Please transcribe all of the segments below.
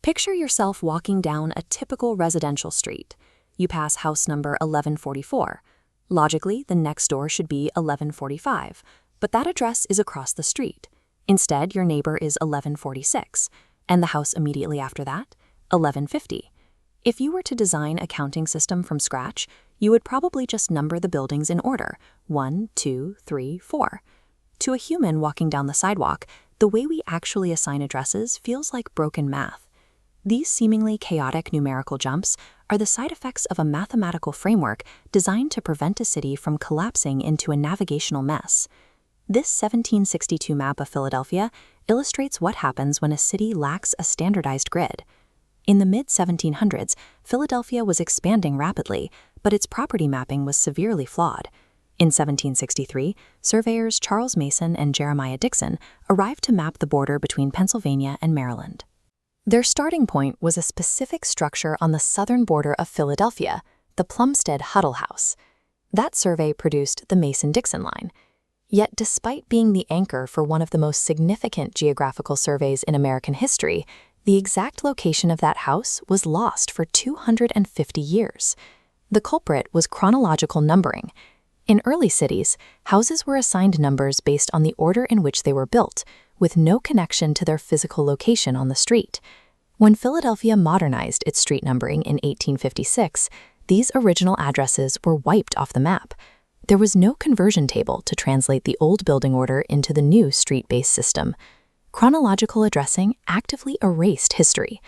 Picture yourself walking down a typical residential street. You pass house number 1144. Logically, the next door should be 1145, but that address is across the street. Instead, your neighbor is 1146, and the house immediately after that, 1150. If you were to design a counting system from scratch, you would probably just number the buildings in order, 1, 2, 3, 4. To a human walking down the sidewalk, the way we actually assign addresses feels like broken math. These seemingly chaotic numerical jumps are the side effects of a mathematical framework designed to prevent a city from collapsing into a navigational mess. This 1762 map of Philadelphia illustrates what happens when a city lacks a standardized grid. In the mid-1700s, Philadelphia was expanding rapidly, but its property mapping was severely flawed. In 1763, surveyors Charles Mason and Jeremiah Dixon arrived to map the border between Pennsylvania and Maryland. Their starting point was a specific structure on the southern border of Philadelphia, the Plumstead-Huddle House. That survey produced the Mason-Dixon line. Yet despite being the anchor for one of the most significant geographical surveys in American history, the exact location of that house was lost for 250 years. The culprit was chronological numbering. In early cities, houses were assigned numbers based on the order in which they were built, with no connection to their physical location on the street. When Philadelphia modernized its street numbering in 1856, these original addresses were wiped off the map. There was no conversion table to translate the old building order into the new street-based system. Chronological addressing actively erased history.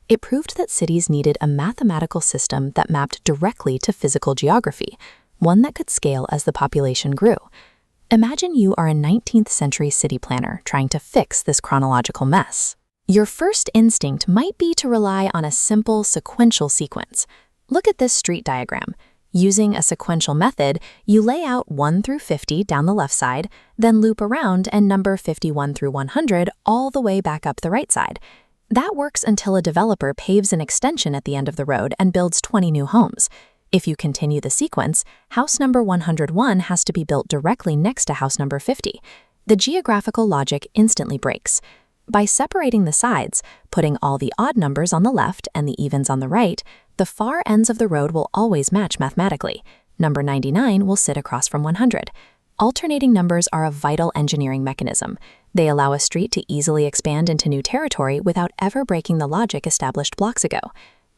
It proved that cities needed a mathematical system that mapped directly to physical geography, one that could scale as the population grew. Imagine you are a 19th century city planner trying to fix this chronological mess. Your first instinct might be to rely on a simple sequential sequence. Look at this street diagram. Using a sequential method, you lay out 1 through 50 down the left side, then loop around and number 51 through 100 all the way back up the right side. That works until a developer paves an extension at the end of the road and builds 20 new homes. If you continue the sequence, house number 101 has to be built directly next to house number 50. The geographical logic instantly breaks. By separating the sides, putting all the odd numbers on the left and the evens on the right, the far ends of the road will always match mathematically. Number 99 will sit across from 100. Alternating numbers are a vital engineering mechanism. They allow a street to easily expand into new territory without ever breaking the logic established blocks ago.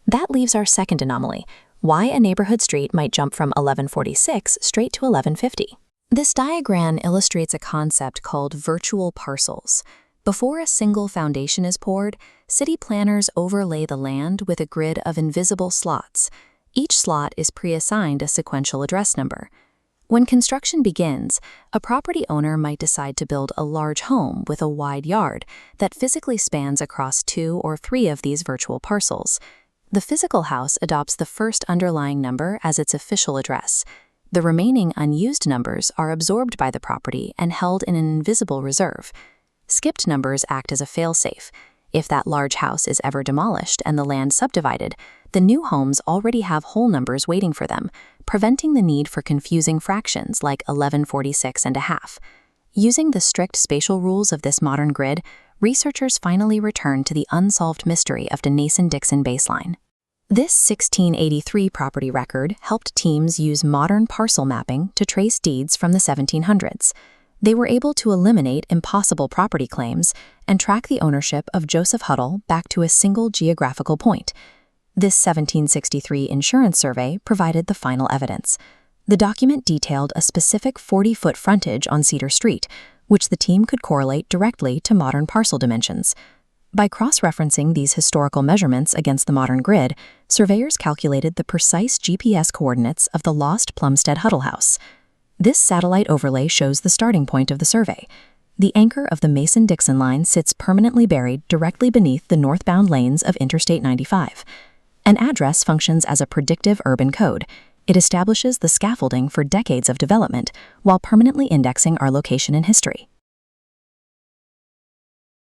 That leaves our second anomaly: why a neighborhood street might jump from 1146 straight to 1150. This diagram illustrates a concept called virtual parcels. Before a single foundation is poured, city planners overlay the land with a grid of invisible slots. Each slot is pre-assigned a sequential address number. When construction begins, a property owner might decide to build a large home with a wide yard that physically spans across 2 or 3 of these virtual parcels. The physical house adopts the first underlying number as its official address. The remaining unused numbers are absorbed by the property and held in an invisible reserve. Skipped numbers act as a failsafe. If that large house is ever demolished and the land subdivided, the new homes already have whole numbers waiting for them, preventing the need for confusing fractions like 1146 and a half. Using the strict spatial rules of this modern grid, researchers finally returned to the unsolved mystery of the Mason-Dixon baseline. This 1683 property record helped teams use modern parcel mapping to trace deeds from the 1700s. They were able to eliminate impossible property claims and track the ownership of Joseph Huddle back to a single geographical point. This 1763 insurance survey provided the final evidence. The document detailed a specific 40-foot frontage on Cedar Street, which the team could correlate directly to modern parcel dimensions. By cross-referencing these historical measurements against the modern grid, surveyors calculated the precise GPS coordinates of the lost Plumstead Huddle House. This satellite overlay shows the starting point of the survey. The anchor of the Mason-Dixon line sits permanently buried directly beneath the northbound lanes of Interstate 95. An address functions as a predictive urban code. It establishes the scaffolding for decades of development while permanently indexing our location in history.